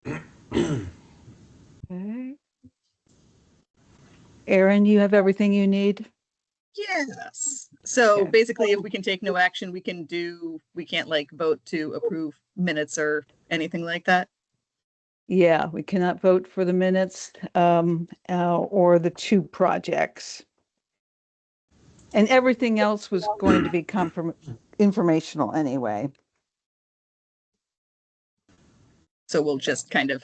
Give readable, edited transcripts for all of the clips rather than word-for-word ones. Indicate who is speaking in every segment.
Speaker 1: Okay. Erin, you have everything you need?
Speaker 2: Yes. So
Speaker 1: Okay.
Speaker 2: basically, if we can take no action, we can't like vote to approve minutes or anything like that.
Speaker 1: Yeah, we cannot vote for the minutes or the two projects. And everything else was going to be informational anyway.
Speaker 2: So we'll just kind of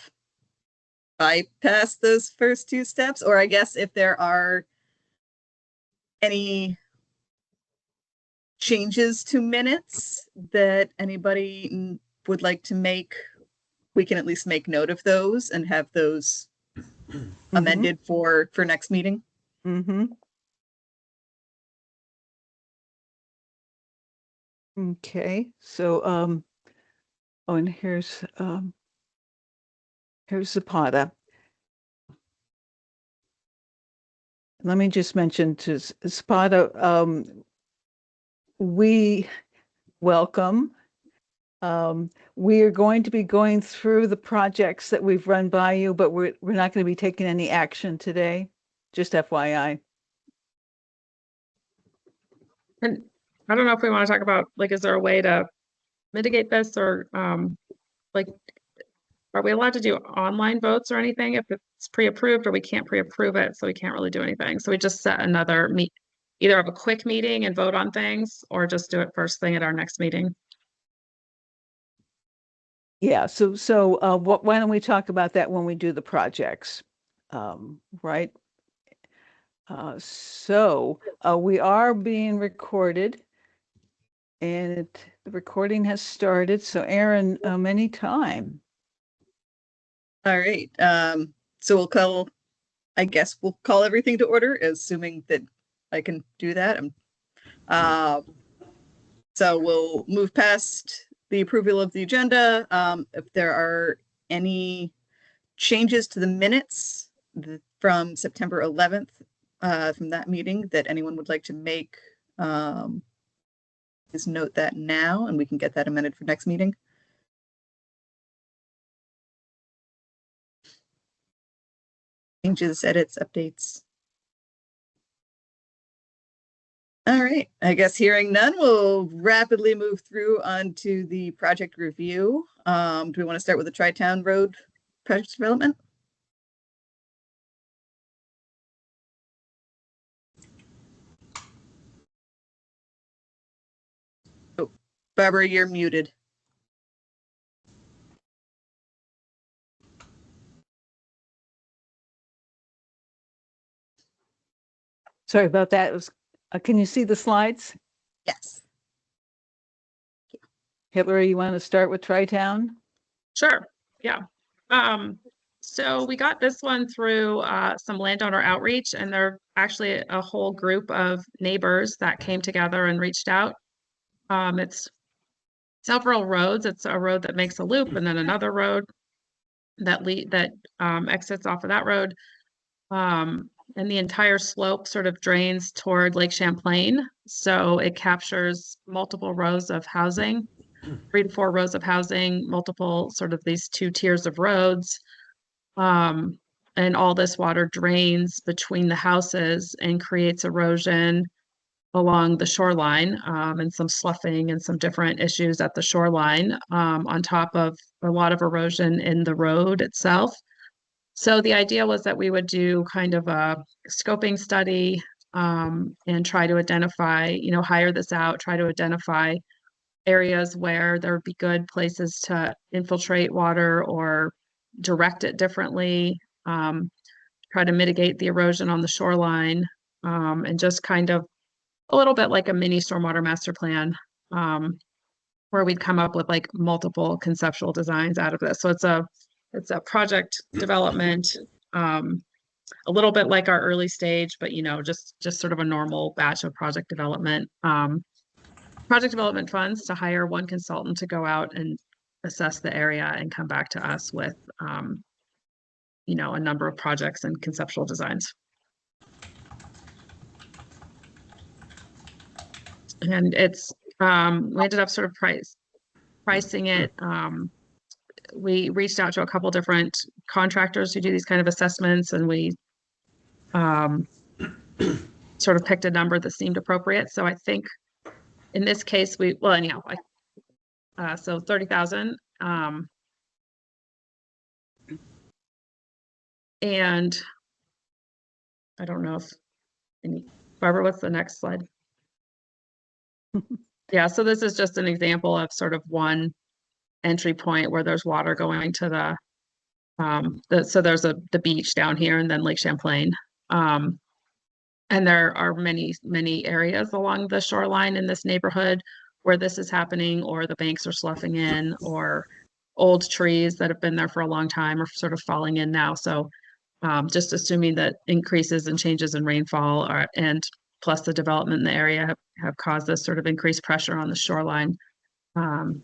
Speaker 2: bypass those first two steps, or I guess if there are any changes to minutes that anybody would like to make, we can at least make note of those and have those amended for next meeting.
Speaker 1: Okay, so oh, and here's Zapata. Let me just mention to Zapata, we welcome. We are going to be going through the projects that we've run by you, but we're not going to be taking any action today. Just FYI.
Speaker 3: And I don't know if we want to talk about, like, is there a way to mitigate this, or like, are we allowed to do online votes or anything if it's pre-approved, or we can't pre-approve it, so we can't really do anything? So we just set another either have a quick meeting and vote on things, or just do it first thing at our next meeting.
Speaker 1: Yeah, so why don't we talk about that when we do the projects, right? We are being recorded, and the recording has started. So Erin, anytime.
Speaker 2: All right. So I guess we'll call everything to order, assuming that I can do that. So we'll move past the approval of the agenda. If there are any changes to the minutes from September 11th, from that meeting that anyone would like to make, just note that now, and we can get that amended for next meeting. Changes, edits, updates. All right, I guess hearing none, we'll rapidly move through onto the project review. Do we want to start with the Tri-Town Road project development? Oh, Barbara, you're muted.
Speaker 1: Sorry about that. It was, can you see the slides?
Speaker 2: Yes.
Speaker 1: Hitler, you want to start with Tri-Town?
Speaker 3: Sure. Yeah. So we got this one through some landowner outreach, and they're actually a whole group of neighbors that came together and reached out. It's several roads. It's a road that makes a loop, and then another road that exits off of that road. And the entire slope sort of drains toward Lake Champlain. So it captures multiple rows of housing, 3 to 4 rows of housing, multiple sort of these 2 tiers of roads. And all this water drains between the houses and creates erosion along the shoreline, and some sloughing and some different issues at the shoreline, on top of a lot of erosion in the road itself. So the idea was that we would do kind of a scoping study, and try to identify, hire this out, try to identify areas where there would be good places to infiltrate water or direct it differently, try to mitigate the erosion on the shoreline, and just kind of a little bit like a mini stormwater master plan, where we'd come up with like multiple conceptual designs out of this. So it's a project development, a little bit like our early stage, but just sort of a normal batch of project development. Project development funds to hire one consultant to go out and assess the area and come back to us with a number of projects and conceptual designs. And it's we ended up sort of pricing it we reached out to a couple different contractors who do these kind of assessments, and we sort of picked a number that seemed appropriate. So I think in this case, well, anyhow, so 30,000. And I don't know if Barbara, what's the next slide? Yeah, so this is just an example of sort of one entry point where there's water going to so there's the beach down here and then Lake Champlain. And there are many areas along the shoreline in this neighborhood where this is happening, or the banks are sloughing in, or old trees that have been there for a long time are sort of falling in now. So just assuming that increases and changes in rainfall and plus the development in the area have caused this sort of increased pressure on the shoreline. And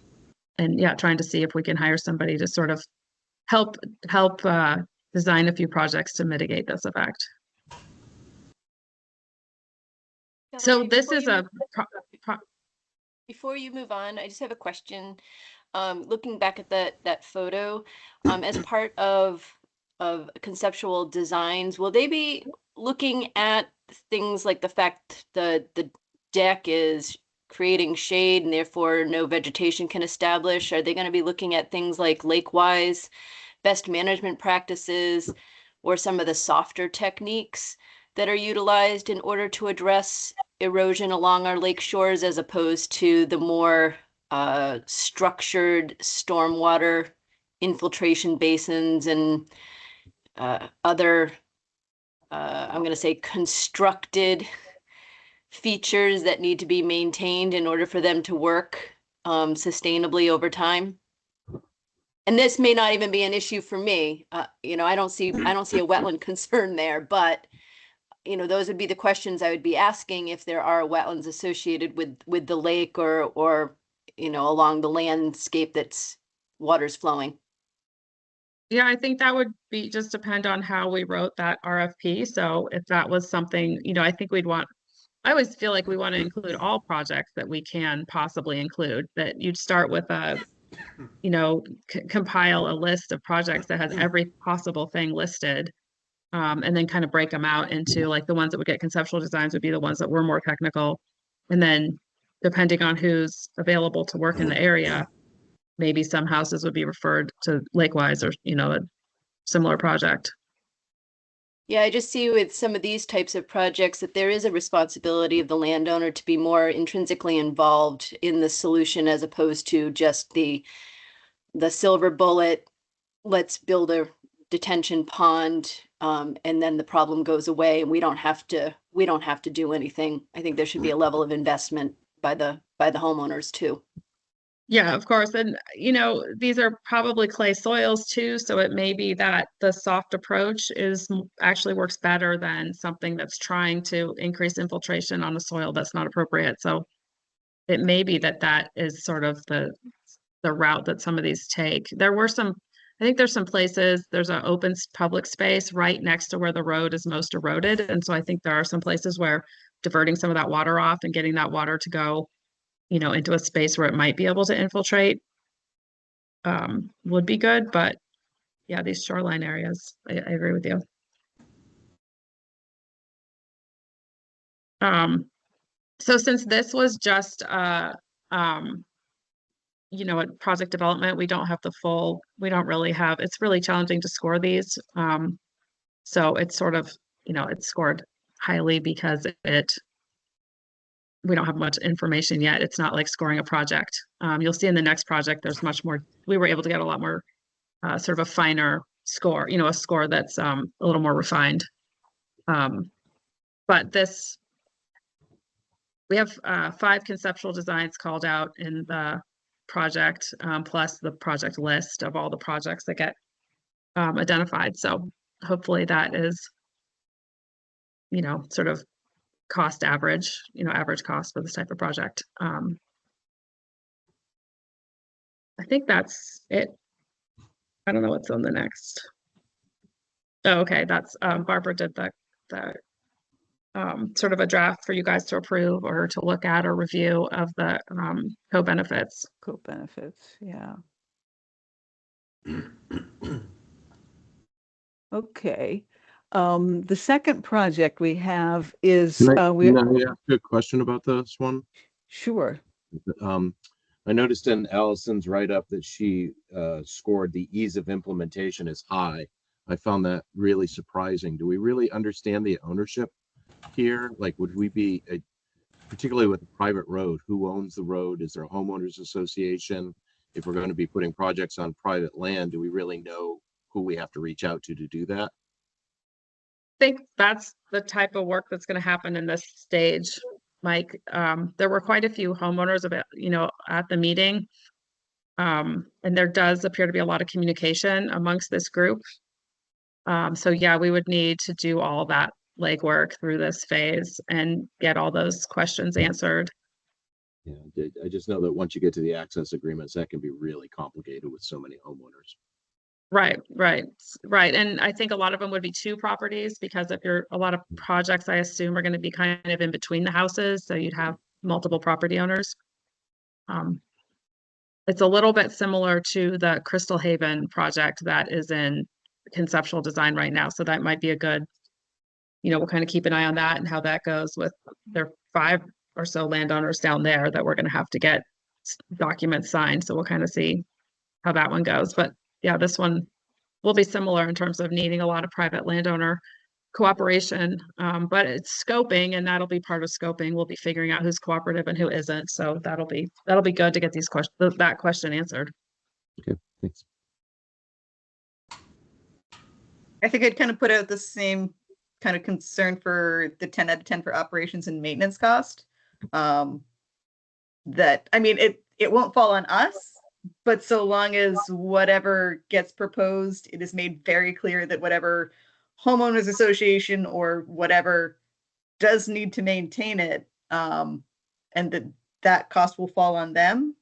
Speaker 3: yeah, trying to see if we can hire somebody to sort of help design a few projects to mitigate this effect. So this is
Speaker 4: before you move on, I just have a question. Looking back at that photo, as part of conceptual designs, will they be looking at things like the fact the deck is creating shade and therefore no vegetation can establish? Are they going to be looking at things like lake-wise best management practices, or some of the softer techniques that are utilized in order to address erosion along our lake shores, as opposed to the more structured stormwater infiltration basins and other, I'm going to say, constructed features that need to be maintained in order for them to work sustainably over time? And this may not even be an issue for me. I don't see a wetland concern there, but those would be the questions I would be asking if there are wetlands associated with the lake or along the landscape that's water's flowing.
Speaker 3: Yeah, I think that would be just depend on how we wrote that RFP. So if that was something, I think I always feel like we want to include all projects that we can possibly include, that you'd start with compile a list of projects that has every possible thing listed. And then kind of break them out into, like, the ones that would get conceptual designs would be the ones that were more technical. And then depending on who's available to work in the area, maybe some houses would be referred to Lakewise or, a similar project.
Speaker 4: Yeah, I just see with some of these types of projects that there is a responsibility of the landowner to be more intrinsically involved in the solution, as opposed to just the silver bullet, let's build a detention pond, and then the problem goes away and we don't have to do anything. I think there should be a level of investment by the homeowners too.
Speaker 3: Yeah, of course. And, these are probably clay soils too. So it may be that the soft approach actually works better than something that's trying to increase infiltration on the soil that's not appropriate. So it may be that is sort of the route that some of these take. I think there's some places, there's an open public space right next to where the road is most eroded. And so I think there are some places where diverting some of that water off and getting that water to go, into a space where it might be able to infiltrate would be good. But yeah, these shoreline areas, I agree with you. So since this was just project development, we don't really have, it's really challenging to score these. So it's sort of, it's scored highly because we don't have much information yet. It's not like scoring a project. You'll see in the next project, there's much more, we were able to get a lot more sort of a finer score, a score that's a little more refined. But we have 5 conceptual designs called out in the project, plus the project list of all the projects that get identified. So hopefully that is, sort of cost average, average cost for this type of project. I think that's it. I don't know what's on the next. Oh, okay, that's Barbara did the sort of a draft for you guys to approve or to look at or review of the co-benefits.
Speaker 1: Co-benefits, yeah. Okay. The second project we have is,
Speaker 5: Can I ask a question about this one?
Speaker 1: sure.
Speaker 5: I noticed in Allison's write-up that she scored the ease of implementation as high. I found that really surprising. Do we really understand the ownership here? Like, would we be, particularly with a private road, who owns the road? Is there a homeowners association? If we're going to be putting projects on private land, do we really know who we have to reach out to do that?
Speaker 3: I think that's the type of work that's going to happen in this stage, Mike. There were quite a few homeowners at the meeting. And there does appear to be a lot of communication amongst this group. So yeah, we would need to do all that legwork through this phase and get all those questions answered.
Speaker 5: Yeah, I just know that once you get to the access agreements, that can be really complicated with so many homeowners.
Speaker 3: Right. And I think a lot of them would be two properties because a lot of projects, I assume, are going to be kind of in between the houses. So you'd have multiple property owners. It's a little bit similar to the Crystal Haven project that is in conceptual design right now. So that might be a good, we'll kind of keep an eye on that and how that goes with their 5 or so landowners down there that we're going to have to get documents signed. So we'll kind of see how that one goes. But yeah, this one will be similar in terms of needing a lot of private landowner cooperation, but it's scoping, and that'll be part of scoping. We'll be figuring out who's cooperative and who isn't. So that'll be good to get these that question answered.
Speaker 5: Okay, thanks.
Speaker 2: I think I'd kind of put out the same kind of concern for the 10 out of 10 for operations and maintenance cost. That, I mean, it won't fall on us, but so long as whatever gets proposed, it is made very clear that whatever homeowners association or whatever does need to maintain it, and that cost will fall on them.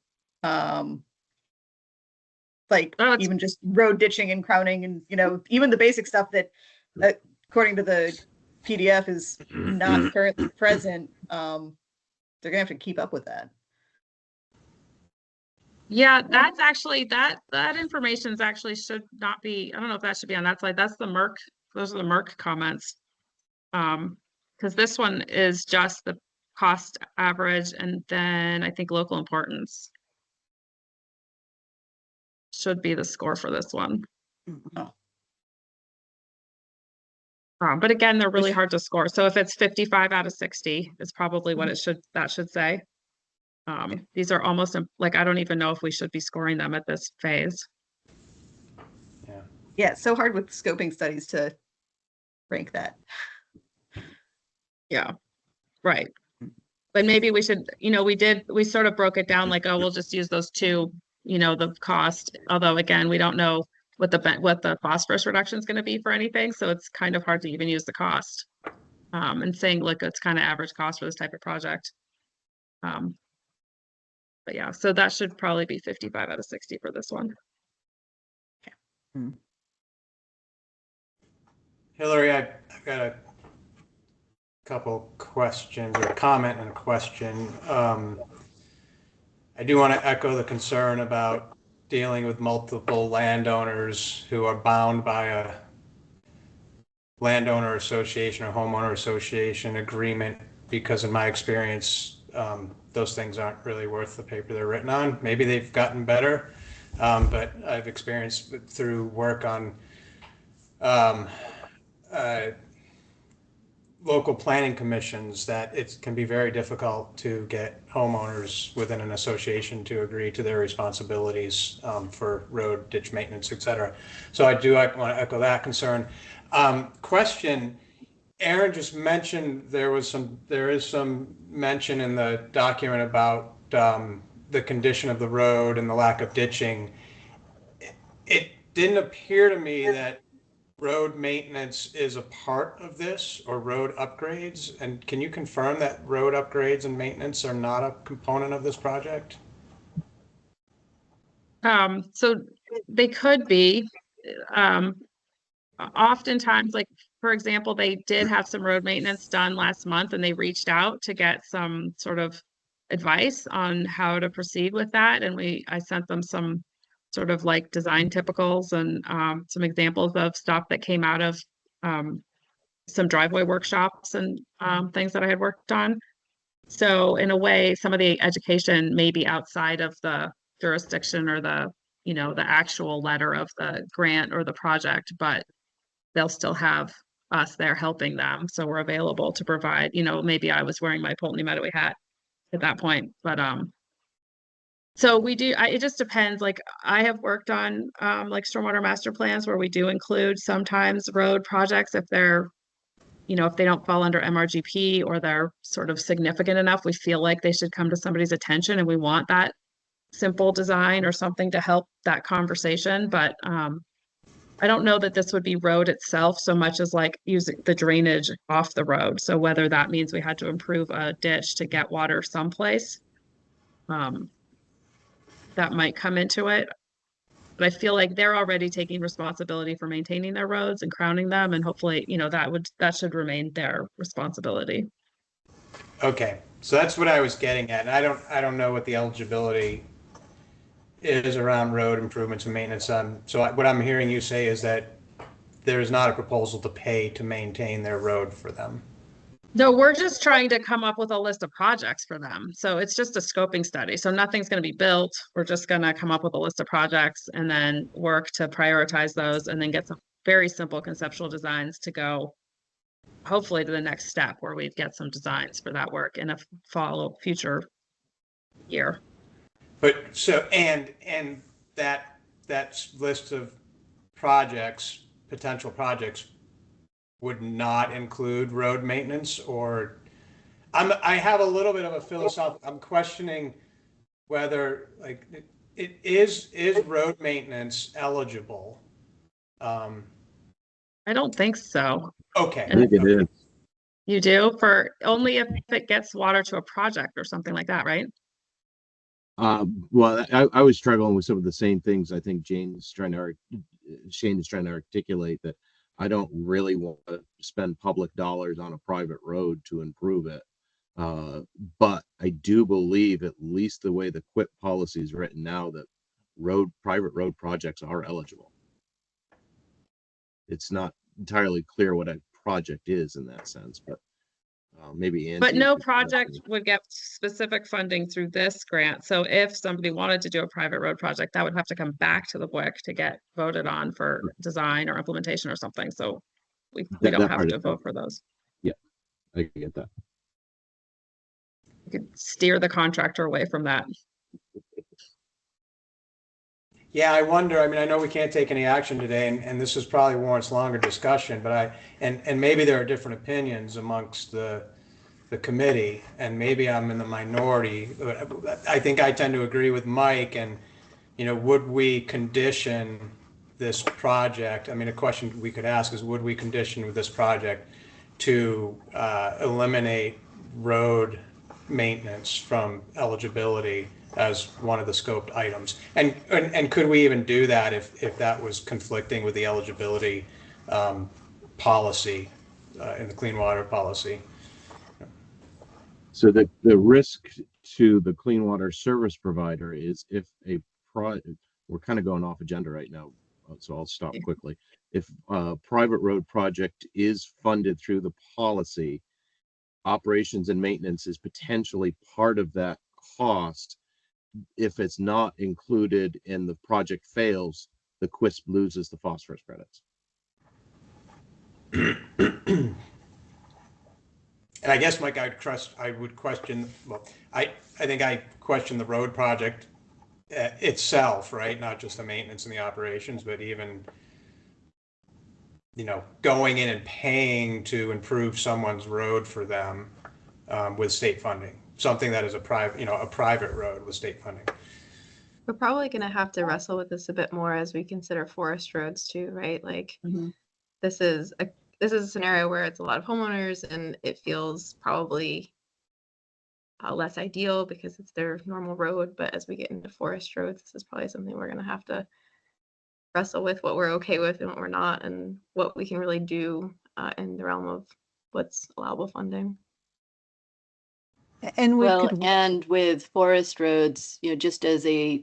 Speaker 2: Even just road ditching and crowning and, even the basic stuff that according to the PDF is not currently present. They're gonna have to keep up with that.
Speaker 3: Yeah, that's actually that information actually should not be. I don't know if that should be on that slide. That's the Merck. Those are the Merck comments. Because this one is just the cost average, and then I think local importance should be the score for this one.
Speaker 2: Oh.
Speaker 3: But again, they're really hard to score. So if it's 55 out of 60, it's probably what that should say. These are almost like, I don't even know if we should be scoring them at this phase.
Speaker 2: Yeah, it's so hard with scoping studies to rank that.
Speaker 3: Yeah, right. But maybe we should, we sort of broke it down like, oh, we'll just use those two, the cost. Although again, we don't know what the phosphorus reduction is going to be for anything. So it's kind of hard to even use the cost. And saying, look, it's kind of average cost for this type of project. But yeah, so that should probably be 55 out of 60 for this one.
Speaker 1: Hmm.
Speaker 6: Hillary, I've got a couple questions, or a comment and a question. I do want to echo the concern about dealing with multiple landowners who are bound by a landowner association or homeowner association agreement, because in my experience, those things aren't really worth the paper they're written on. Maybe they've gotten better, but I've experienced through work on local planning commissions that it can be very difficult to get homeowners within an association to agree to their responsibilities for road, ditch maintenance, et cetera. So I want to echo that concern. Question, Aaron just mentioned there is some mention in the document about the condition of the road and the lack of ditching. It didn't appear to me that road maintenance is a part of this, or road upgrades. And can you confirm that road upgrades and maintenance are not a component of this project?
Speaker 3: So they could be. Oftentimes, like, for example, they did have some road maintenance done last month, and they reached out to get some sort of advice on how to proceed with that. And I sent them some sort of like design typicals and some examples of stuff that came out of some driveway workshops and things that I had worked on. So in a way, some of the education may be outside of the jurisdiction or the, the actual letter of the grant or the project, but they'll still have us there helping them. So we're available to provide, maybe I was wearing my Pulteney Meadowy hat at that point, but so we do, it just depends. Like I have worked on like stormwater master plans where we do include sometimes road projects if they're, if they don't fall under MRGP or they're sort of significant enough, we feel like they should come to somebody's attention and we want that simple design or something to help that conversation. But I don't know that this would be road itself so much as like using the drainage off the road. So whether that means we had to improve a ditch to get water someplace, that might come into it. But I feel like they're already taking responsibility for maintaining their roads and crowning them, and hopefully, that should remain their responsibility.
Speaker 6: Okay, so that's what I was getting at. And I don't know what the eligibility is around road improvements and maintenance. What I'm hearing you say is that there is not a proposal to pay to maintain their road for them.
Speaker 3: No, we're just trying to come up with a list of projects for them. So it's just a scoping study. So nothing's going to be built. We're just going to come up with a list of projects and then work to prioritize those and then get some very simple conceptual designs to go hopefully to the next step where we get some designs for that work in a future year.
Speaker 6: But so, and that list of projects, potential projects, would not include road maintenance, or I have a little bit of a philosophical, I'm questioning whether like it is road maintenance eligible?
Speaker 3: I don't think so.
Speaker 6: Okay.
Speaker 5: I think it is.
Speaker 3: You do for only if it gets water to a project or something like that, right?
Speaker 5: Well, I was struggling with some of the same things. I think Shane is trying to articulate that I don't really want to spend public dollars on a private road to improve it. But I do believe, at least the way the QUIP policy is written now, that private road projects are eligible. It's not entirely clear what a project is in that sense, but maybe Angie.
Speaker 3: But no project would get specific funding through this grant. So if somebody wanted to do a private road project, that would have to come back to the BWQC to get voted on for design or implementation or something. So we don't have to vote for those.
Speaker 5: Yeah, I get that.
Speaker 3: You could steer the contractor away from that.
Speaker 6: Yeah, I wonder, I mean, I know we can't take any action today, and this is probably warrants longer discussion, but and maybe there are different opinions amongst the committee, and maybe I'm in the minority. I think I tend to agree with Mike, and, would we condition this project? I mean, a question we could ask is, would we condition with this project to eliminate road maintenance from eligibility as one of the scoped items, and could we even do that if that was conflicting with the eligibility policy in the clean water policy?
Speaker 5: So the risk to the clean water service provider is if we're kind of going off agenda right now, so I'll stop quickly. If a private road project is funded through the policy, operations and maintenance is potentially part of that cost. If it's not included and the project fails, the QUISP loses the phosphorus credits.
Speaker 6: And I guess, Mike, I would question, well, I think I question the road project itself, right? Not just the maintenance and the operations, but even, going in and paying to improve someone's road for them with state funding. Something that is a private road with state funding.
Speaker 7: We're probably going to have to wrestle with this a bit more as we consider forest roads too, right? Like this is a scenario where it's a lot of homeowners and it feels probably less ideal because it's their normal road. But as we get into forest roads, this is probably something we're going to have to wrestle with, what we're okay with and what we're not, and what we can really do in the realm of what's allowable funding.
Speaker 1: And we
Speaker 4: Well,
Speaker 1: could,
Speaker 4: and with forest roads, just as a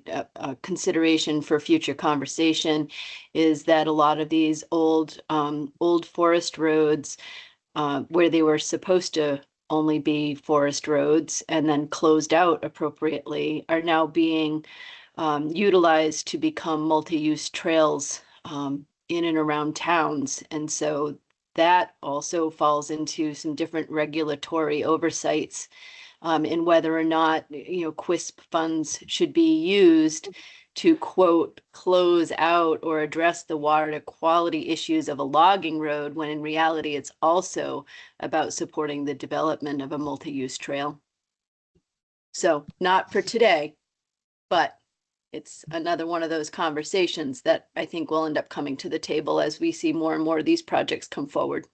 Speaker 4: consideration for future conversation, is that a lot of these old forest roads, where they were supposed to only be forest roads and then closed out appropriately, are now being utilized to become multi-use trails in and around towns. And so that also falls into some different regulatory oversights in whether or not, QUISP funds should be used to, quote, close out or address the water quality issues of a logging road, when in reality it's also about supporting the development of a multi-use trail. So not for today, but it's another one of those conversations that I think will end up coming to the table as we see more and more of these projects come forward.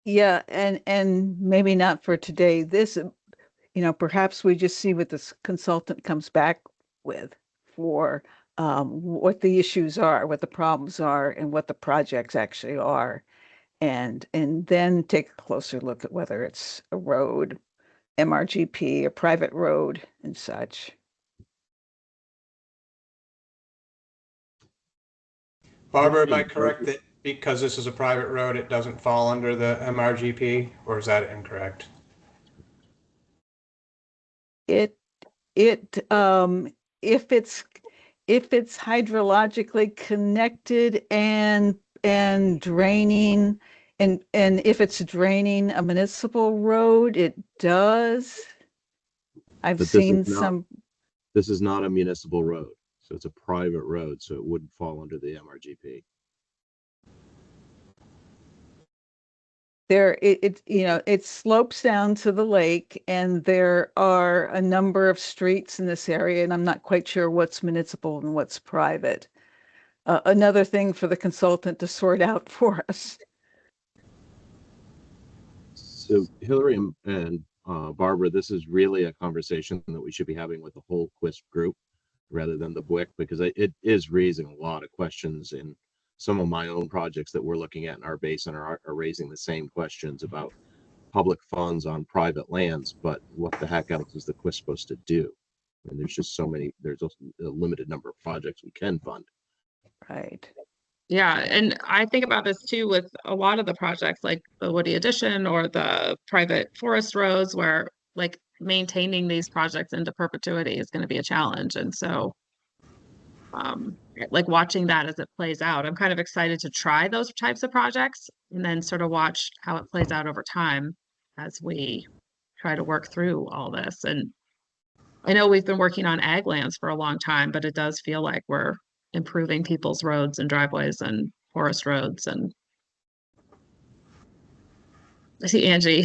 Speaker 1: yeah, and maybe not for today. This, perhaps we just see what this consultant comes back with for what the issues are, what the problems are, and what the projects actually are. And then take a closer look at whether it's a road, MRGP, a private road and such.
Speaker 6: Barbara, am I correct that because this is a private road, it doesn't fall under the MRGP, or is that incorrect?
Speaker 1: It if it's hydrologically connected and draining and if it's draining a municipal road, it does. I've
Speaker 5: But
Speaker 1: seen some.
Speaker 5: this is not a municipal road, so it's a private road, so it wouldn't fall under the MRGP.
Speaker 1: There it slopes down to the lake, and there are a number of streets in this area, and I'm not quite sure what's municipal and what's private. Another thing for the consultant to sort out for us.
Speaker 5: So Hillary and Barbara, this is really a conversation that we should be having with the whole QUISP group rather than the BWIC, because it is raising a lot of questions, and some of my own projects that we're looking at in our basin are raising the same questions about public funds on private lands, but what the heck else is the QUISP supposed to do? And there's just there's a limited number of projects we can fund.
Speaker 1: Right.
Speaker 3: Yeah, and I think about this too with a lot of the projects like the Woody Addition or the private forest roads, where like maintaining these projects into perpetuity is going to be a challenge. And so like watching that as it plays out, I'm kind of excited to try those types of projects and then sort of watch how it plays out over time as we try to work through all this. And I know we've been working on ag lands for a long time, but it does feel like we're improving people's roads and driveways and forest roads. And I see Angie.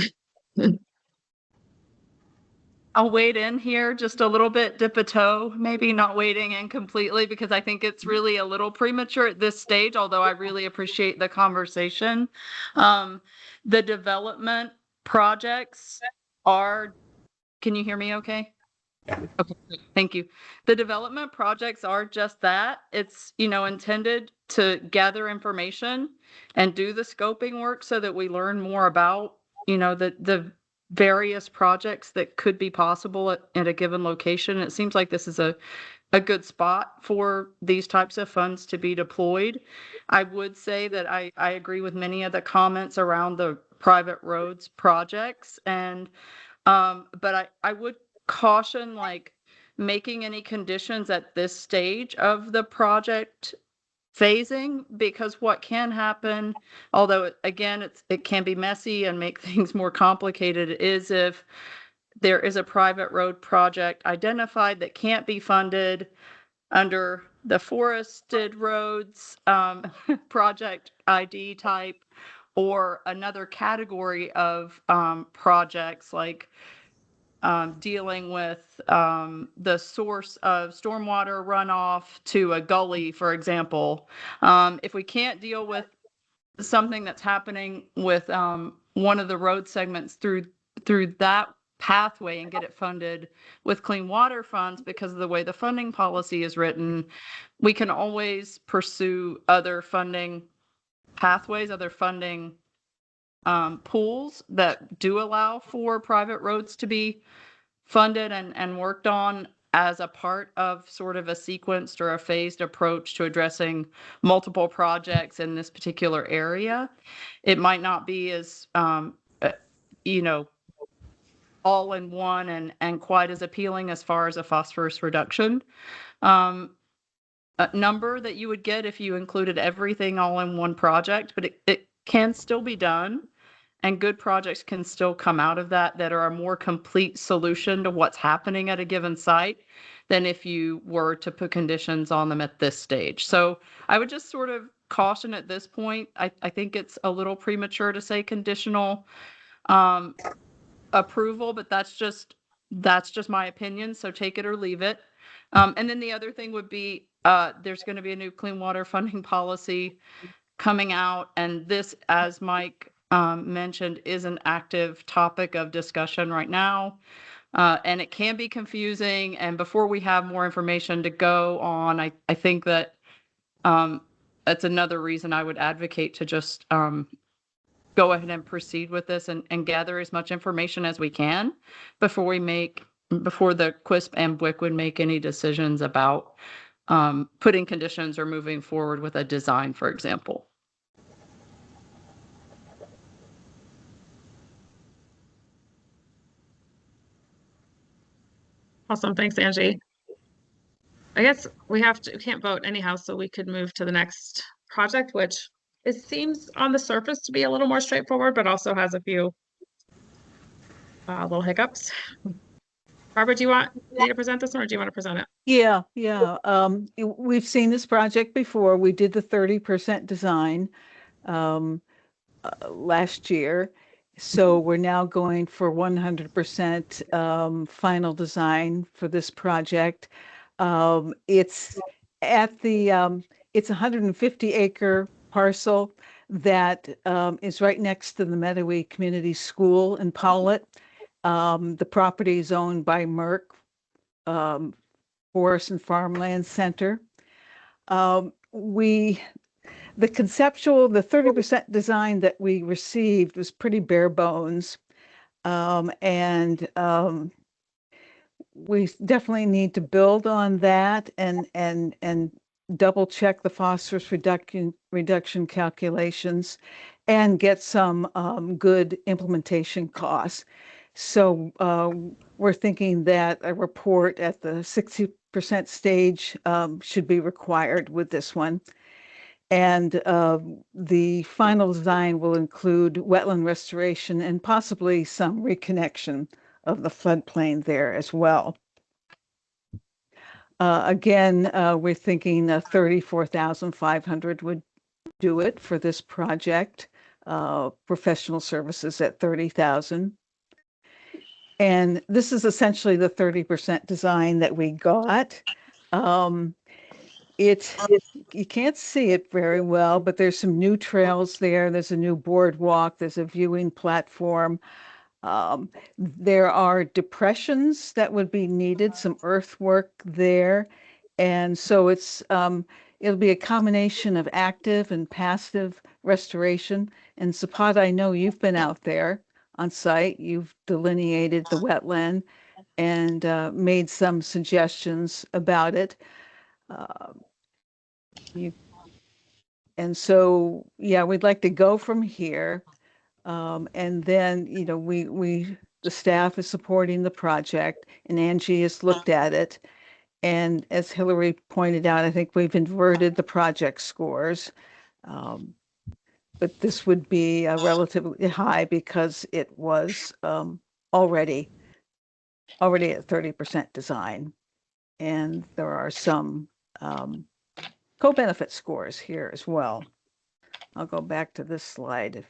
Speaker 8: I'll wade in here just a little bit, dip a toe, maybe not wading in completely, because I think it's really a little premature at this stage, although I really appreciate the conversation. The development projects are, can you hear me okay?
Speaker 6: Yeah.
Speaker 8: Okay, good. Thank you. The development projects are just that. It's, intended to gather information and do the scoping work so that we learn more about, the various projects that could be possible at a given location. It seems like this is a good spot for these types of funds to be deployed. I would say that I agree with many of the comments around the private roads projects, and but I would caution like making any conditions at this stage of the project phasing, because what can happen, although again it can be messy and make things more complicated, is if there is a private road project identified that can't be funded under the forested roads project ID type, or another category of projects like dealing with the source of stormwater runoff to a gully, for example. If we can't deal with something that's happening with one of the road segments through that pathway and get it funded with clean water funds because of the way the funding policy is written, we can always pursue other funding pathways, other funding pools that do allow for private roads to be funded and worked on as a part of sort of a sequenced or a phased approach to addressing multiple projects in this particular area. It might not be as, you know, all in one and quite as appealing as far as a phosphorus reduction number that you would get if you included everything all in one project, but it can still be done. And good projects can still come out of that are a more complete solution to what's happening at a given site than if you were to put conditions on them at this stage. So I would just sort of caution at this point. I think it's a little premature to say conditional approval, but that's just my opinion. So take it or leave it. And then the other thing would be there's going to be a new clean water funding policy coming out, and this, as Mike mentioned, is an active topic of discussion right now. And it can be confusing. And before we have more information to go on, I think that that's another reason I would advocate to just go ahead and proceed with this and gather as much information as we can before the QUISP and BWIC would make any decisions about putting conditions or moving forward with a design, for example.
Speaker 3: Awesome. Thanks, Angie. I guess we can't vote anyhow, so we could move to the next project, which it seems on the surface to be a little more straightforward, but also has a few little hiccups. Barbara, do you want me to present this one, or do you want to present it?
Speaker 1: Yeah. We've seen this project before. We did the 30% design last year. So we're now going for 100% final design for this project. It's at the it's a 150-acre parcel that is right next to the Meadowee Community School in Powlett. The property is owned by Merck Forest and Farmland Center. The 30% design that we received was pretty bare bones. And we definitely need to build on that and double check the phosphorus reduction calculations and get some good implementation costs. So we're thinking that a report at the 60% stage should be required with this one. And the final design will include wetland restoration and possibly some reconnection of the floodplain there as well. Again, we're thinking 34,500 would do it for this project. Professional services at 30,000. And this is essentially the 30% design that we got. You can't see it very well, but there's some new trails there. There's a new boardwalk. There's a viewing platform. There are depressions that would be needed, some earthwork there. And so it'll be a combination of active and passive restoration. And Zapata, I know you've been out there on site. You've delineated the wetland and made some suggestions about it. And so, yeah, we'd like to go from here. And then, you know, the staff is supporting the project, and Angie has looked at it. And as Hillary pointed out, I think we've inverted the project scores. But this would be relatively high because it was already at 30% design. And there are some co-benefit scores here as well. I'll go back to this slide.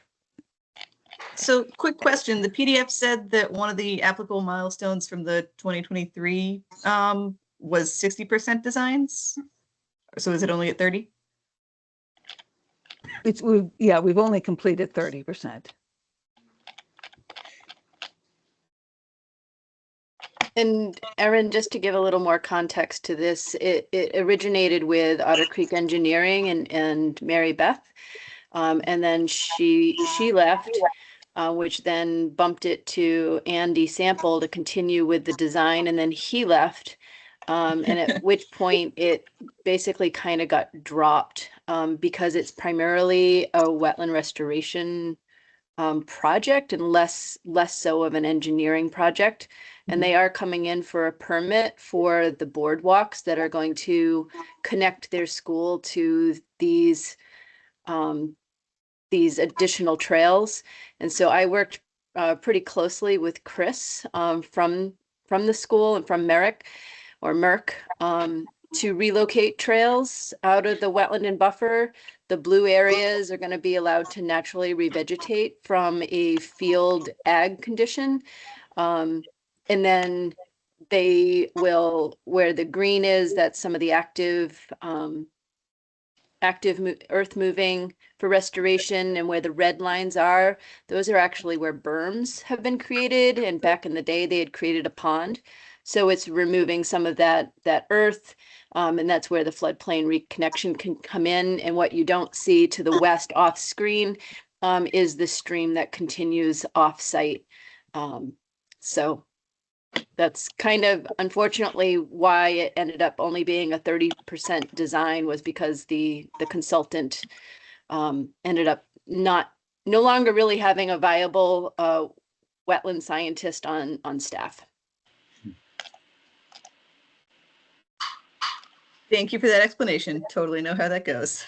Speaker 2: So quick question, the PDF said that one of the applicable milestones from the 2023 was 60% designs. So is it only at 30?
Speaker 1: We've only completed 30%.
Speaker 4: And Erin, just to give a little more context to this, it originated with Otter Creek Engineering and Mary Beth. And then she left, which then bumped it to Andy Sample to continue with the design, and then he left. And at which point it basically kind of got dropped because it's primarily a wetland restoration project and less so of an engineering project. And they are coming in for a permit for the boardwalks that are going to connect their school to these additional trails. And so I worked pretty closely with Chris from the school and from Merrick or Merck to relocate trails out of the wetland and buffer. The blue areas are going to be allowed to naturally revegetate from a field ag condition. And then they will, where the green is, that's some of the active earth moving for restoration, and where the red lines are, those are actually where berms have been created. And back in the day, they had created a pond. So it's removing some of that earth, and that's where the floodplain reconnection can come in. And what you don't see to the west off screen is the stream that continues off site. So that's kind of unfortunately why it ended up only being a 30% design, was because the consultant ended up no longer really having a viable wetland scientist on staff.
Speaker 2: Thank you for that explanation. Totally know how that goes.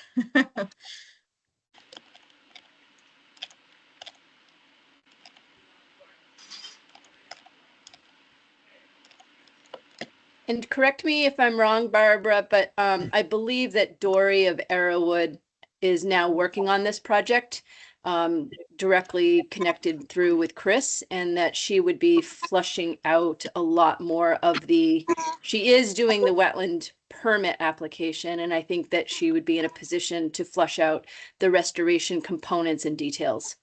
Speaker 4: And correct me if I'm wrong, Barbara, but I believe that Dory of Arrowwood is now working on this project, directly connected through with Chris, and that she would be flushing out a lot more of she is doing the wetland permit application, and I think that she would be in a position to flush out the restoration components and details.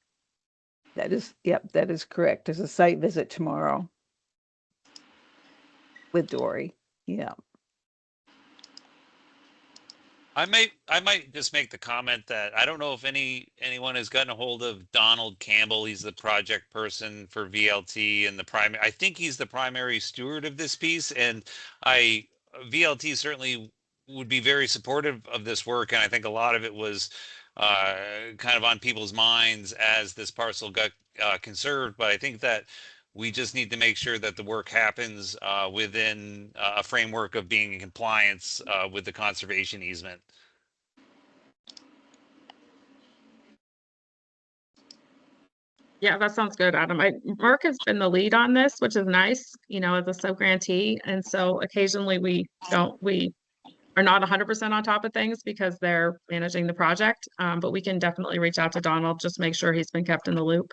Speaker 1: That is correct. There's a site visit tomorrow with Dory. Yeah.
Speaker 9: I might just make the comment that I don't know if anyone has gotten a hold of Donald Campbell. He's the project person for VLT and I think he's the primary steward of this piece, and VLT certainly would be very supportive of this work, and I think a lot of it was kind of on people's minds as this parcel got conserved. But I think that we just need to make sure that the work happens within a framework of being in compliance with the conservation easement.
Speaker 3: Yeah, that sounds good, Adam. Merck has been the lead on this, which is nice, as a sub-grantee. And so occasionally we are not 100% on top of things because they're managing the project. But we can definitely reach out to Donald, just make sure he's been kept in the loop.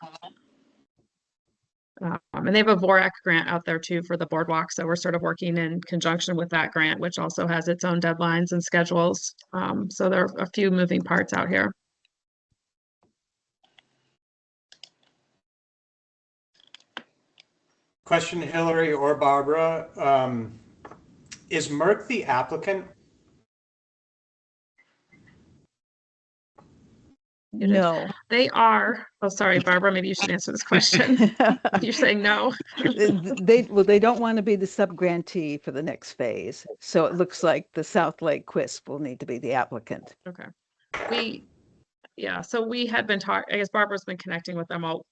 Speaker 3: And they have a VORAC grant out there too for the boardwalk. So we're sort of working in conjunction with that grant, which also has its own deadlines and schedules. So there are a few moving parts out here.
Speaker 6: Question, Hillary or Barbara. Is Merck the applicant?
Speaker 1: No.
Speaker 3: They are. Oh, sorry, Barbara, maybe you should answer this question. You're saying no.
Speaker 1: They don't want to be the sub-grantee for the next phase. So it looks like the South Lake Quisp will need to be the applicant.
Speaker 3: Okay. So we had been talking, I guess Barbara's been connecting with them all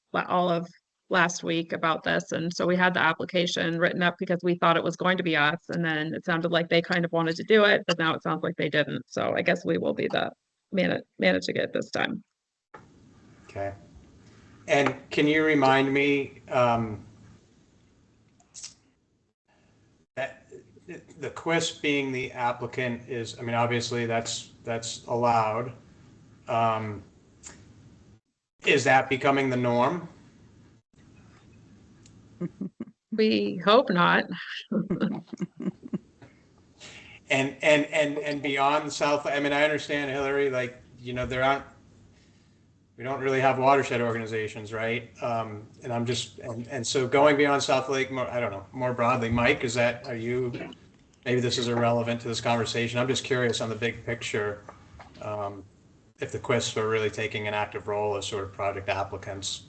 Speaker 3: of last week about this. And so we had the application written up because we thought it was going to be us. And then it sounded like they kind of wanted to do it, but now it sounds like they didn't. So I guess we will be the managing it this time.
Speaker 6: Okay. And can you remind me that the Quisp being the applicant is, I mean, obviously that's allowed. Is that becoming the norm?
Speaker 3: We hope not.
Speaker 6: And beyond the South, I mean, I understand, Hillary, like, we don't really have watershed organizations, right? And I'm just, and so going beyond South Lake, I don't know, more broadly, Mike, maybe this is irrelevant to this conversation. I'm just curious on the big picture. if the QUISP are really taking an active role as sort of project applicants.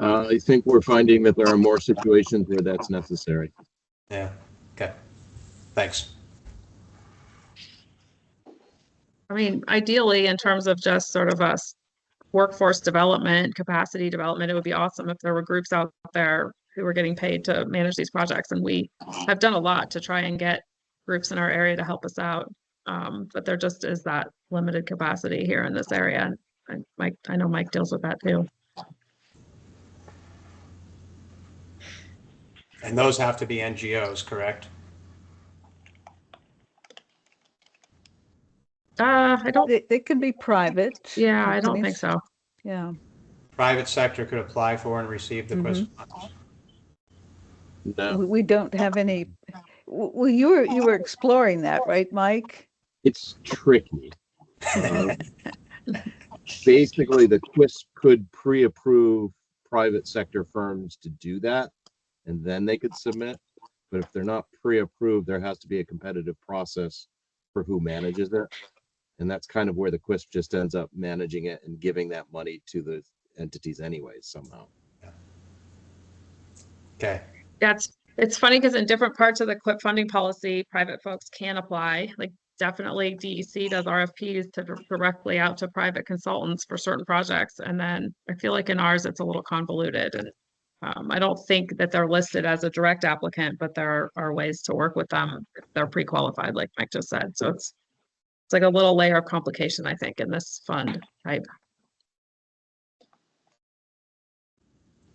Speaker 5: I think we're finding that there are more situations where that's necessary.
Speaker 6: Yeah. Okay. Thanks.
Speaker 3: I mean, ideally, in terms of just sort of us workforce development, capacity development, it would be awesome if there were groups out there who were getting paid to manage these projects. And we have done a lot to try and get groups in our area to help us out. But there just is that limited capacity here in this area. And Mike, I know Mike deals with that too.
Speaker 6: And those have to be NGOs, correct?
Speaker 3: I don't,
Speaker 1: They could be private.
Speaker 3: yeah, I don't think
Speaker 1: companies.
Speaker 3: so.
Speaker 1: Yeah.
Speaker 6: Private sector could apply for and receive the QUISP
Speaker 1: Mm-hmm.
Speaker 6: funds.
Speaker 5: No,
Speaker 1: We don't have any. Well, you were exploring that, right, Mike?
Speaker 5: it's tricky. Basically, the QUISP could pre-approve private sector firms to do that, and then they could submit. But if they're not pre-approved, there has to be a competitive process for who manages it. And that's kind of where the QUISP just ends up managing it and giving that money to the entities anyways, somehow.
Speaker 6: Okay.
Speaker 3: It's funny because in different parts of the CLIP funding policy, private folks can apply. Like definitely DEC does RFPs to directly out to private consultants for certain projects. And then I feel like in ours, it's a little convoluted. And I don't think that they're listed as a direct applicant, but there are ways to work with them if they're pre-qualified, like Mike just said. So it's like a little layer of complication, I think, in this fund type.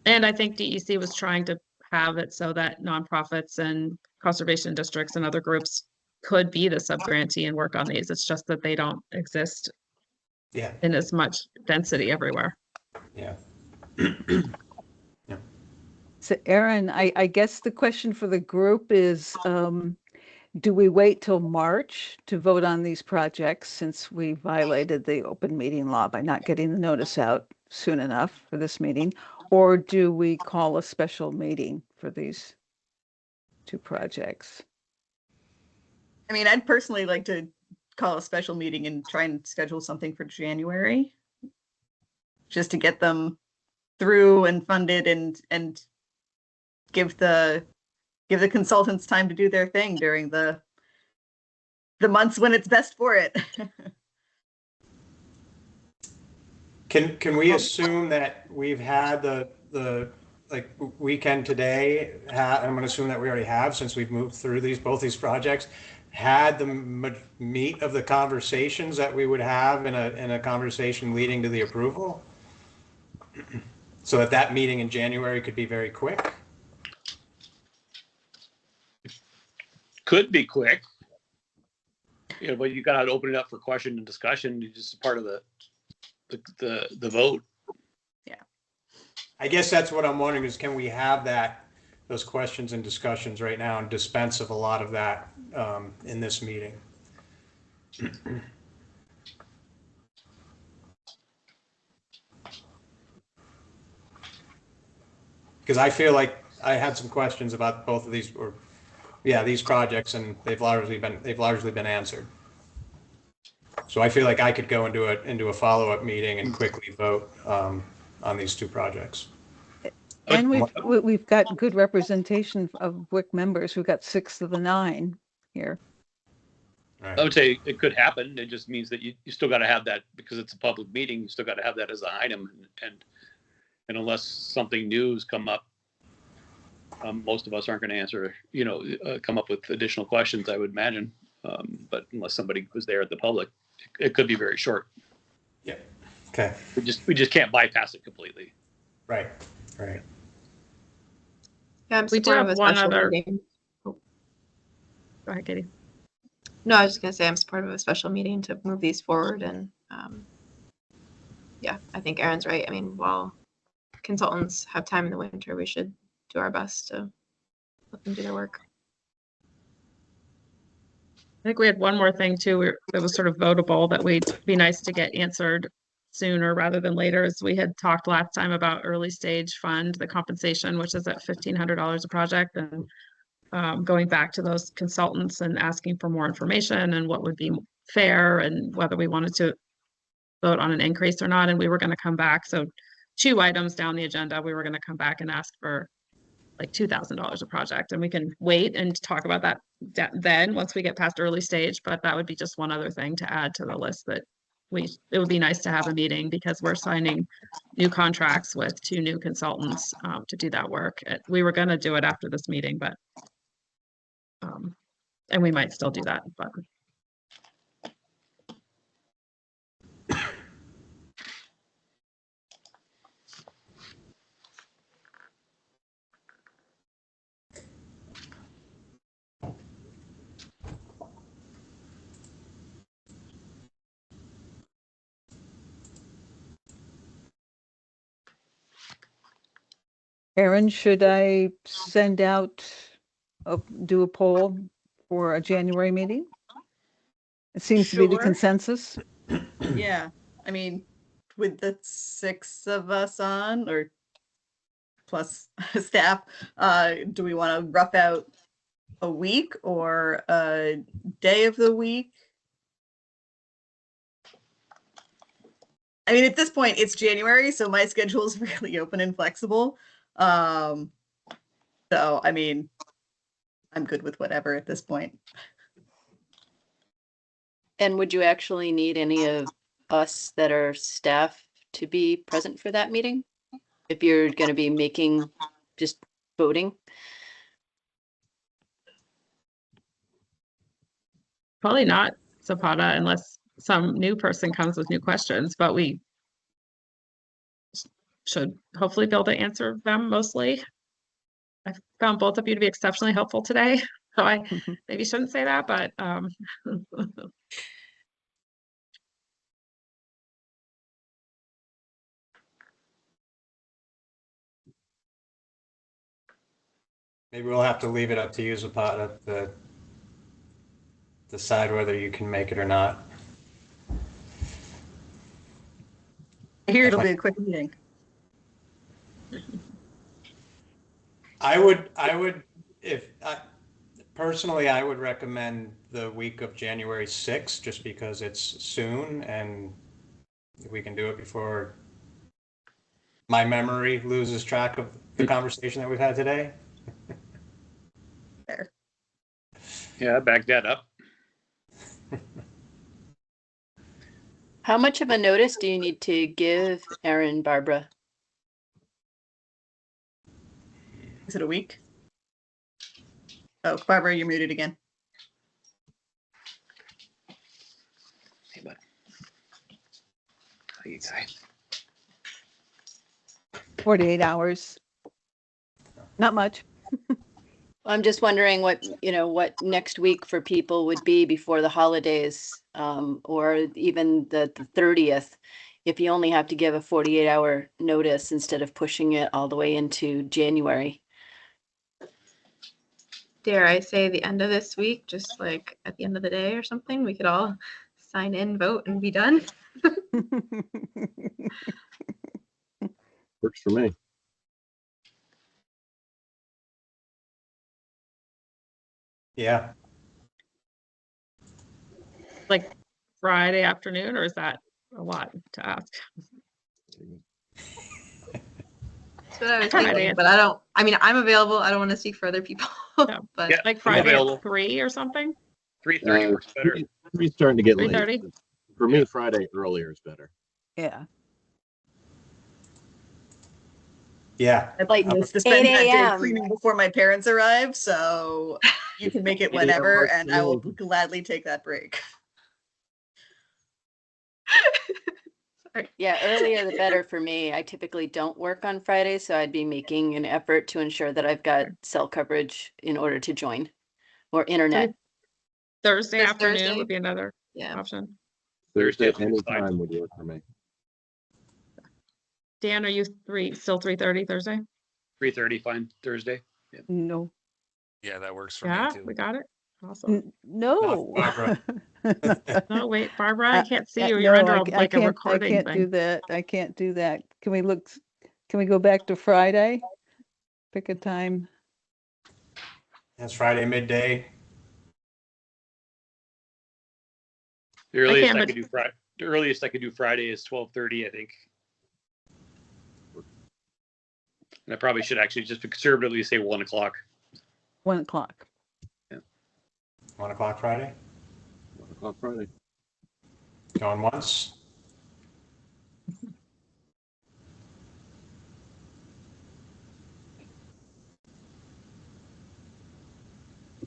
Speaker 3: And I think DEC was trying to have it so that nonprofits and conservation districts and other groups could be the subgrantee and work on these. It's just that they don't exist
Speaker 6: Yeah.
Speaker 3: in as much density everywhere.
Speaker 6: Yeah.
Speaker 1: So Aaron, I guess the question for the group is, do we wait till March to vote on these projects since we violated the open meeting law by not getting the notice out soon enough for this meeting? Or do we call a special meeting for these two projects?
Speaker 2: I mean, I'd personally like to call a special meeting and try and schedule something for January, just to get them through and funded and give the consultants time to do their thing during the months when it's best for it.
Speaker 6: Can we assume that we've had the like weekend today? I'm going to assume that we already have, since we've moved through both these projects, had the meat of the conversations that we would have in a conversation leading to the approval, so that meeting in January could be very quick.
Speaker 10: Could be quick, but you got to open it up for question and discussion. You just part of the vote.
Speaker 2: Yeah,
Speaker 6: I guess that's what I'm wondering is, can we have those questions and discussions right now and dispense of a lot of that in this meeting? Because I feel like I had some questions about both of these, these projects, and they've largely been answered. So I feel like I could go into a follow-up meeting and quickly vote on these two projects.
Speaker 1: And we've got good representation of WIC members. We've got 6 of the 9 here.
Speaker 6: Right.
Speaker 10: I would say it could happen. It just means that you still got to have that, because it's a public meeting. You still got to have that as an item, and unless something new's come up, most of us aren't going to answer. Come up with additional questions, I would imagine. But unless somebody was there at the public, it could be very short.
Speaker 6: Yeah. Okay.
Speaker 10: We just can't bypass it completely.
Speaker 6: Right. Right.
Speaker 7: Yeah, I'm
Speaker 3: We do
Speaker 7: supportive
Speaker 3: have
Speaker 7: of a
Speaker 3: one
Speaker 7: special
Speaker 3: other-
Speaker 7: meeting.
Speaker 3: Go ahead, Katie.
Speaker 7: No, I was just gonna say I'm supportive of a special meeting to move these forward, and yeah, I think Aaron's right. I mean, while consultants have time in the winter, we should do our best to let them do their work.
Speaker 3: I think we had one more thing too. It was sort of votable that we'd be nice to get answered sooner rather than later, as we had talked last time about early stage fund, the compensation, which is at $1,500 a project, and going back to those consultants and asking for more information and what would be fair, and whether we wanted to vote on an increase or not, and we were going to come back. So 2 items down the agenda, we were going to come back and ask for like $2,000 a project, and we can wait and talk about that then once we get past early stage. But that would be just one other thing to add to the list that it would be nice to have a meeting, because we're signing new contracts with 2 new consultants to do that work. We were going to do it after this meeting, but and we might still do that, but.
Speaker 1: Erin, should I send out, do a poll for a January meeting? It seems to be the
Speaker 2: Sure.
Speaker 1: consensus.
Speaker 2: Yeah, I mean, with the 6 of us on, or plus staff, do we want to rough out a week or a day of the week? I mean, at this point, it's January, so my schedule is really open and flexible. So, I mean, I'm good with whatever at this point.
Speaker 4: And would you actually need any of us that are staff to be present for that meeting? If you're going to be just voting?
Speaker 3: Probably not, Zapata, unless some new person comes with new questions, but we should hopefully be able to answer them mostly. I found both of you to be exceptionally helpful today, so I maybe shouldn't say that, but
Speaker 6: Maybe we'll have to leave it up to you, Zapata, to decide whether you can make it or not.
Speaker 2: I hear it'll be a quick meeting.
Speaker 6: Personally, I would recommend the week of January 6th, just because it's soon, and if we can do it before my memory loses track of the conversation that we've had today.
Speaker 2: There.
Speaker 10: Yeah, back that up.
Speaker 4: How much of a notice do you need to give Erin, Barbara?
Speaker 2: Is it a week? Oh, Barbara, you're muted again.
Speaker 10: Hey, bud. How you guys?
Speaker 1: 48 hours. Not much.
Speaker 4: I'm just wondering what next week for people would be before the holidays, or even the 30th, if you only have to give a 48-hour notice instead of pushing it all the way into January.
Speaker 7: Dare I say the end of this week, just like at the end of the day or something, we could all sign in, vote, and be done.
Speaker 5: Works for me.
Speaker 6: Yeah.
Speaker 3: like Friday afternoon, or is that a lot to ask?
Speaker 7: That's what I was
Speaker 3: Friday.
Speaker 7: thinking, but I'm available. I don't want to speak for other people.
Speaker 3: Yeah.
Speaker 7: But
Speaker 10: Yeah.
Speaker 3: Like Friday
Speaker 10: available.
Speaker 3: at 3 or something?
Speaker 10: 3:30 works better.
Speaker 5: Three's starting to get late.
Speaker 3: 3:30?
Speaker 5: For me,
Speaker 10: Yeah.
Speaker 5: Friday earlier is better.
Speaker 1: Yeah.
Speaker 6: Yeah.
Speaker 2: I'd like
Speaker 4: Like
Speaker 2: to spend
Speaker 4: 8
Speaker 2: that day
Speaker 4: a.m.
Speaker 2: cleaning before my parents arrive, so you can make it
Speaker 5: 8 a.m.
Speaker 2: whenever,
Speaker 5: works
Speaker 2: and
Speaker 5: for
Speaker 2: I will
Speaker 5: me.
Speaker 2: gladly take that break.
Speaker 4: Yeah, earlier the better for me. I typically don't work on Fridays, so I'd be making an effort to ensure that I've got cell coverage in order to join, or internet.
Speaker 3: Thursday
Speaker 7: This
Speaker 3: afternoon
Speaker 7: Thursday?
Speaker 3: would be another
Speaker 7: yeah,
Speaker 3: option.
Speaker 5: Thursday,
Speaker 10: Thursday,
Speaker 5: anytime would work for me.
Speaker 3: Dan, are you still 3:30 Thursday?
Speaker 10: 3:30, fine, Thursday.
Speaker 1: No.
Speaker 9: Yeah, that works for
Speaker 3: Yeah,
Speaker 9: me too.
Speaker 3: we got it. Awesome.
Speaker 1: No.
Speaker 6: Barbara.
Speaker 3: No, wait, Barbara, I can't see you.
Speaker 1: No,
Speaker 3: You're under
Speaker 1: I
Speaker 3: like a
Speaker 1: can't,
Speaker 3: recording
Speaker 1: I can't do
Speaker 3: thing.
Speaker 1: that. I can't do that. Can we go back to Friday? Pick a time.
Speaker 6: That's Friday midday.
Speaker 10: The earliest
Speaker 3: can,
Speaker 10: I
Speaker 3: but-
Speaker 10: could do Friday. the earliest I could do Friday is 12:30, I think. And I probably should actually just conservatively say 1 o'clock.
Speaker 1: 1 o'clock.
Speaker 6: 1 o'clock Friday.
Speaker 5: 1 o'clock Friday.
Speaker 6: Going once.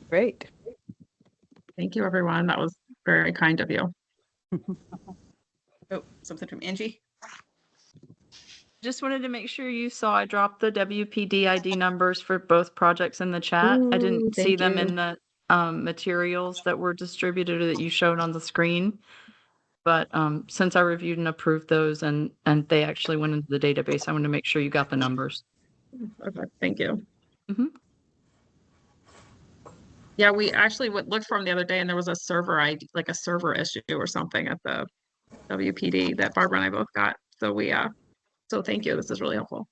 Speaker 1: Great.
Speaker 3: Thank you, everyone. That was very kind of you.
Speaker 2: Oh, something from Angie.
Speaker 8: Just wanted to make sure you saw I dropped the WPD ID numbers for both projects in the chat. I
Speaker 3: Ooh,
Speaker 8: didn't see
Speaker 3: thank
Speaker 8: them
Speaker 3: you.
Speaker 8: in the materials that were distributed or that you showed on the screen. But since I reviewed and approved those and they actually went into the database, I wanted to make sure you got the numbers.
Speaker 3: Okay, thank you.
Speaker 8: Mhm.
Speaker 3: Yeah, we actually looked for them the other day, and there was a server ID, like a server issue or something at the WPD that Barbara and I both got. So so thank you. This is really helpful.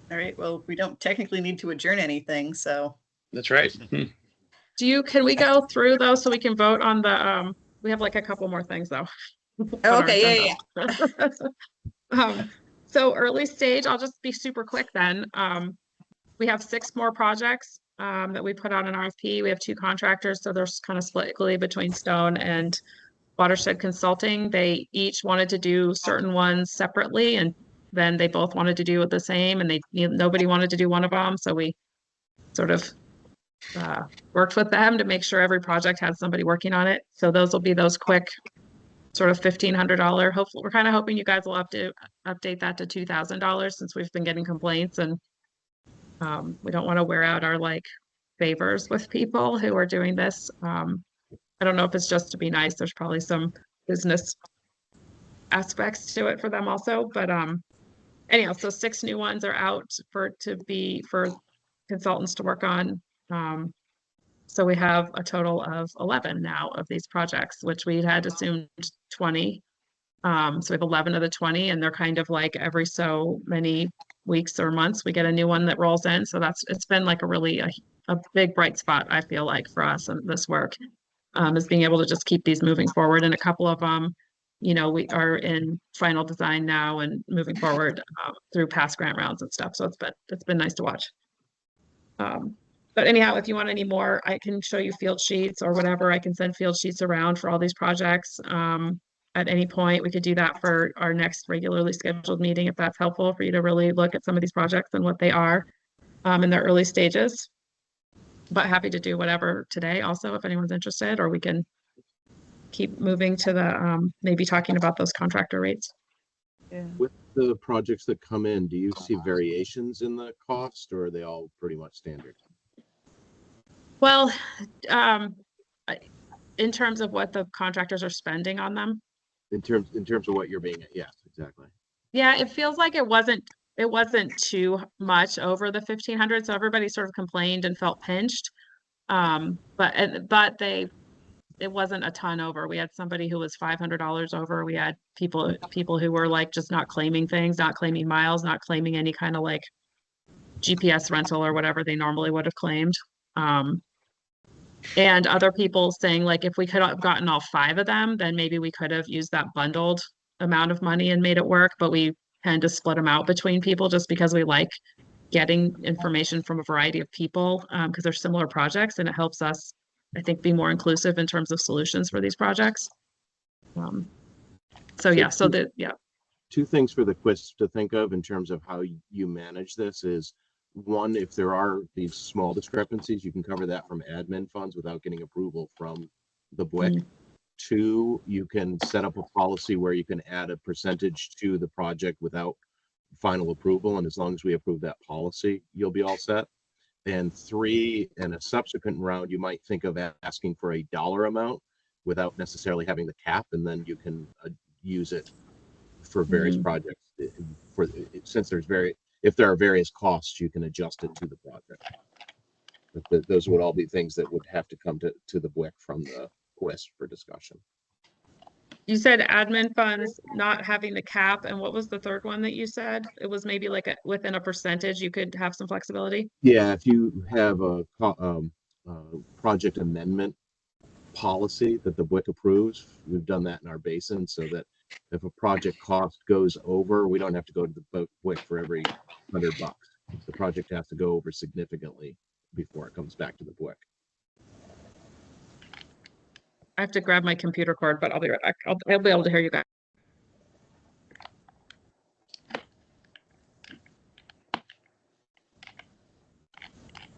Speaker 2: All right, well, we don't technically need to adjourn anything, so.
Speaker 10: That's right.
Speaker 3: Can we go through those so we can vote on the, we have like a couple more things though. on our
Speaker 2: Okay, yeah.
Speaker 3: agenda. So early stage, I'll just be super quick then. We have 6 more projects that we put out an RFP. We have 2 contractors, so there's kind of split equally between Stone and Watershed Consulting. They each wanted to do certain ones separately, and then they both wanted to do it the same, and nobody wanted to do one of them. So we sort of worked with them to make sure every project had somebody working on it. So those will be those quick sort of $1,500. Hopefully, we're kind of hoping you guys will have to update that to $2,000 since we've been getting complaints, and we don't want to wear out our like favors with people who are doing this. I don't know if it's just to be nice. There's probably some business aspects to it for them also, but anyhow, so 6 new ones are out for consultants to work on. So we have a total of 11 now of these projects, which we had assumed 20. So we have 11 of the 20, and they're kind of like every so many weeks or months we get a new one that rolls in. So it's been like a big bright spot, I feel like, for us in this work, is being able to just keep these moving forward. And a couple of them, we are in final design now and moving forward through past grant rounds and stuff. So it's been nice to watch. But anyhow, if you want any more, I can show you field sheets or whatever. I can send field sheets around for all these projects. At any point, we could do that for our next regularly scheduled meeting, if that's helpful for you to really look at some of these projects and what they are in their early stages. But happy to do whatever today also, if anyone's interested, or we can keep moving to the maybe talking about those contractor rates.
Speaker 1: Yeah.
Speaker 5: With the projects that come in, do you see variations in the cost, or are they all pretty much standard?
Speaker 3: Well, in terms of what the contractors are spending on them.
Speaker 5: In terms of what you're being, yes, exactly.
Speaker 3: Yeah, it feels like it wasn't too much over the 1,500, so everybody sort of complained and felt pinched. But it wasn't a ton over. We had somebody who was $500 over. We had people who were like just not claiming things, not claiming miles, not claiming any kind of like GPS rental or whatever they normally would have claimed. And other people saying like, if we could have gotten all 5 of them, then maybe we could have used that bundled amount of money and made it work. But we tend to split them out between people just because we like getting information from a variety of people because they're similar projects, and it helps us, I think, be more inclusive in terms of solutions for these projects. Yeah.
Speaker 5: 2 things for the quiz to think of in terms of how you manage this is, 1, if there are these small discrepancies, you can cover that from admin funds without getting approval from the BWQ. 2, you can set up a policy where you can add a percentage to the project without final approval, and as long as we approve that policy, you'll be all set. And 3, in a subsequent round, you might think of asking for a dollar amount without necessarily having the cap, and then you can use it for various projects. If there are various costs, you can adjust it to the project. But those would all be things that would have to come to the BWQ from the quest for discussion.
Speaker 3: You said admin funds not having the cap, and what was the third one that you said? It was maybe like within a percentage, you could have some flexibility?
Speaker 5: Yeah, if you have a project amendment policy that the BWC approves, we've done that in our basin so that if a project cost goes over, we don't have to go to the BWC for every $100. The project has to go over significantly before it comes back to the BWC.
Speaker 3: I have to grab my computer cord, but I'll be right back. I'll be able to hear you guys.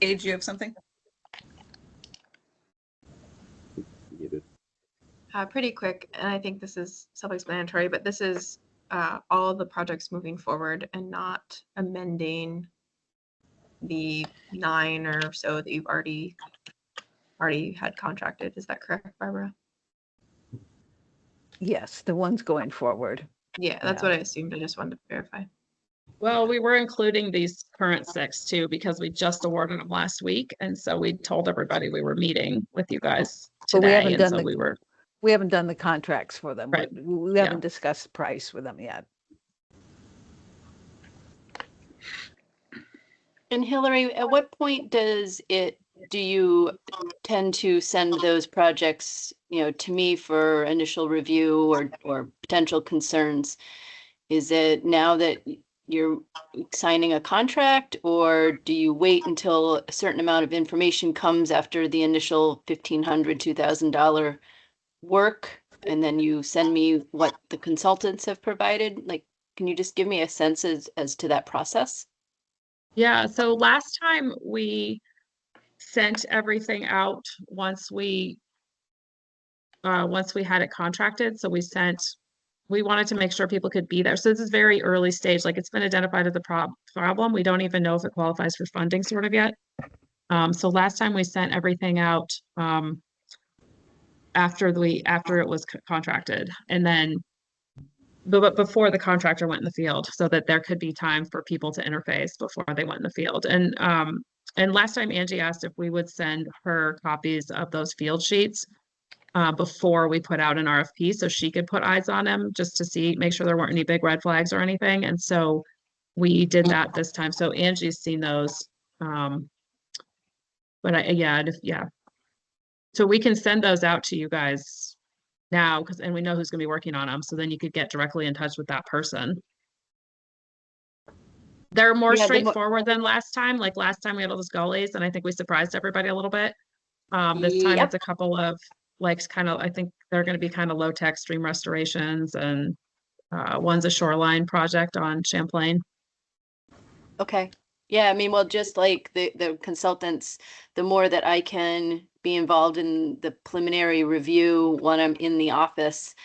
Speaker 2: Age, you have something?
Speaker 7: Pretty quick, and I think this is self-explanatory, but this is all of the projects moving forward and not amending the 9 or so that you've already had contracted. Is that correct, Barbara?
Speaker 1: Yes, the ones going forward.
Speaker 7: Yeah, that's what I assumed. I just wanted to verify.
Speaker 3: Well, we were including these current 6 too, because we just awarded them last week. And so we told everybody we were meeting with you guys
Speaker 1: But we
Speaker 3: today.
Speaker 1: haven't
Speaker 3: And
Speaker 1: done
Speaker 3: so
Speaker 1: the we haven't done the contracts for them.
Speaker 3: Right.
Speaker 1: We haven't discussed price with them yet.
Speaker 4: And Hillary, at what point do you tend to send those projects, to me for initial review or potential concerns? Is it now that you're signing a contract, or do you wait until a certain amount of information comes after the initial $1,500, $2,000 work, and then you send me what the consultants have provided? Like, can you just give me a sense as to that process?
Speaker 3: Yeah, so last time we sent everything out once we had it contracted. So we wanted to make sure people could be there. So this is very early stage, like it's been identified as a problem. We don't even know if it qualifies for funding sort of yet. So last time we sent everything out after it was contracted, and then but before the contractor went in the field, so that there could be time for people to interface before they went in the field. And last time Angie asked if we would send her copies of those field sheets before we put out an RFP, so she could put eyes on them just to make sure there weren't any big red flags or anything. And so we did that this time. So Angie's seen those. But yeah. So we can send those out to you guys now, and we know who's going to be working on them. So then you could get directly in touch with that person. They're more straightforward than last time. Like last time we had all those gullies, and I think we surprised everybody a little bit. This time it's a couple of I think they're going to be kind of low tech stream restorations, and one's a shoreline project on Champlain.
Speaker 4: Okay. Yeah, I mean, well, just like the consultants, the more that I can be involved in the preliminary review when I'm in the office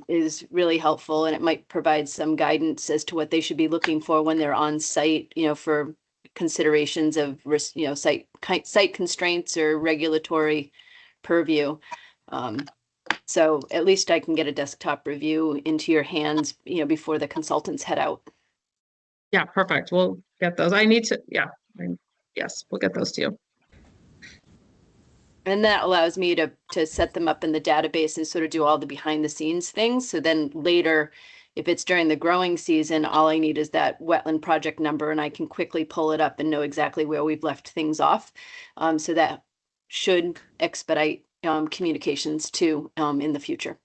Speaker 4: is really helpful, and it might provide some guidance as to what they should be looking for when they're on site, for considerations of risk, site constraints or regulatory purview. So at least I can get a desktop review into your hands, before the consultants head out.
Speaker 3: Yeah, perfect. We'll get those. Yes, we'll get those to you.
Speaker 4: And that allows me to set them up in the database and sort of do all the behind the scenes things. So then later, if it's during the growing season, all I need is that wetland project number, and I can quickly pull it up and know exactly where we've left things off. So that should expedite communications too in the future.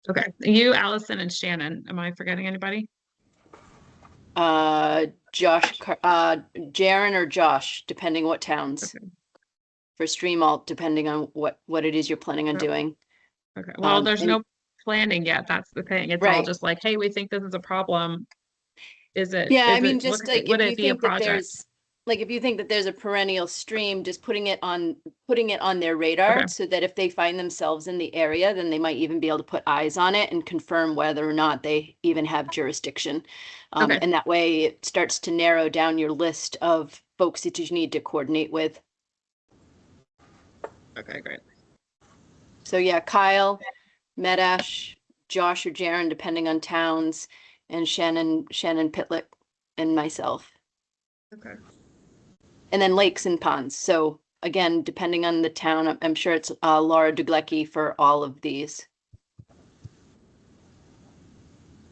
Speaker 3: Okay. You, Allison, and Shannon. Am I forgetting anybody?
Speaker 4: Josh, Jaren or Josh, depending what towns.
Speaker 3: Okay.
Speaker 4: For stream alt, depending on what it is you're planning on doing.
Speaker 3: Okay. Well, there's no planning yet. That's the thing. It's all just like, hey, we think this is a problem. Is it?
Speaker 4: Yeah,
Speaker 3: I mean, just like would it be a project?
Speaker 4: If you think that there's a perennial stream, just putting it on their radar, so that if they find themselves in the area, then they might even be able to put eyes on it and confirm whether or not they even have jurisdiction. And that way it starts to narrow down your list of folks that you need to coordinate with.
Speaker 3: Okay, great.
Speaker 4: So yeah, Kyle, Medash, Josh or Jaren, depending on towns, and Shannon Pitlick, and myself.
Speaker 3: Okay.
Speaker 4: And then lakes and ponds. So again, depending on the town, I'm sure it's Laura Duglecki for all of these.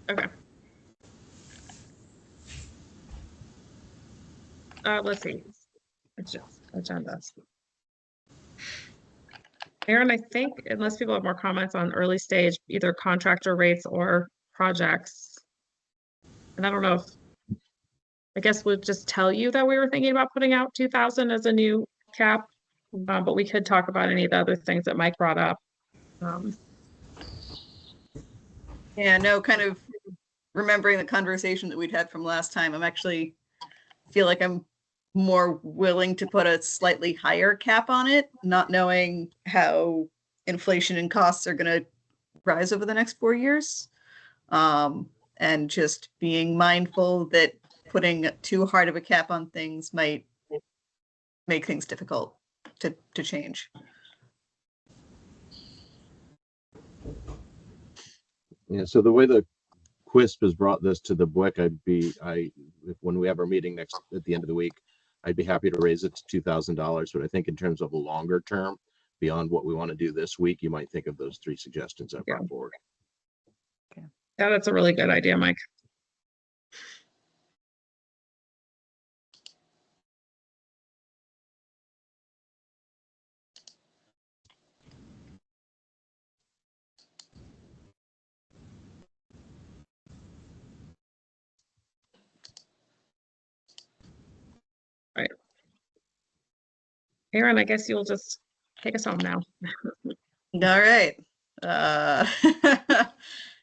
Speaker 3: Okay. Let's see. Agenda. Aaron, I think unless people have more comments on early stage, either contractor rates or projects. And I don't know if, I guess we'll just tell you that we were thinking about putting out 2,000 as a new cap. But we could talk about any of the other things that Mike brought up.
Speaker 2: Yeah, no, kind of remembering the conversation that we'd had from last time, I'm actually feel like I'm more willing to put a slightly higher cap on it, not knowing how inflation and costs are going to rise over the next 4 years. And just being mindful that putting too hard of a cap on things might make things difficult to change.
Speaker 5: Yeah, so the way the QUISP has brought this to the BWIC, if when we have our meeting next at the end of the week, I'd be happy to raise it to $2,000. But I think in terms of a longer term, beyond what we want to do this week, you might think of those 3 suggestions I brought forward.
Speaker 3: Yeah, that's a really good idea, Mike. Right. Aaron, I guess you'll just take us home now.
Speaker 2: All right.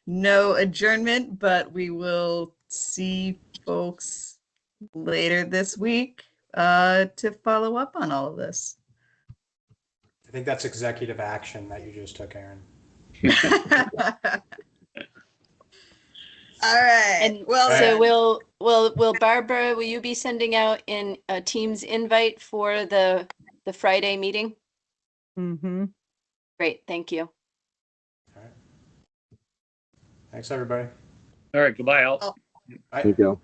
Speaker 2: No adjournment, but we will see folks later this week to follow up on all of this.
Speaker 6: I think that's executive action that you just took, Aaron.
Speaker 2: All right.
Speaker 4: And
Speaker 2: well,
Speaker 4: so will Barbara, will you be sending out a Teams invite for the Friday meeting?
Speaker 1: Mm-hmm.
Speaker 4: Great, thank you.
Speaker 6: All right. Thanks, everybody.
Speaker 10: All right, goodbye, Al.
Speaker 2: Oh.
Speaker 6: Bye.
Speaker 5: There you go.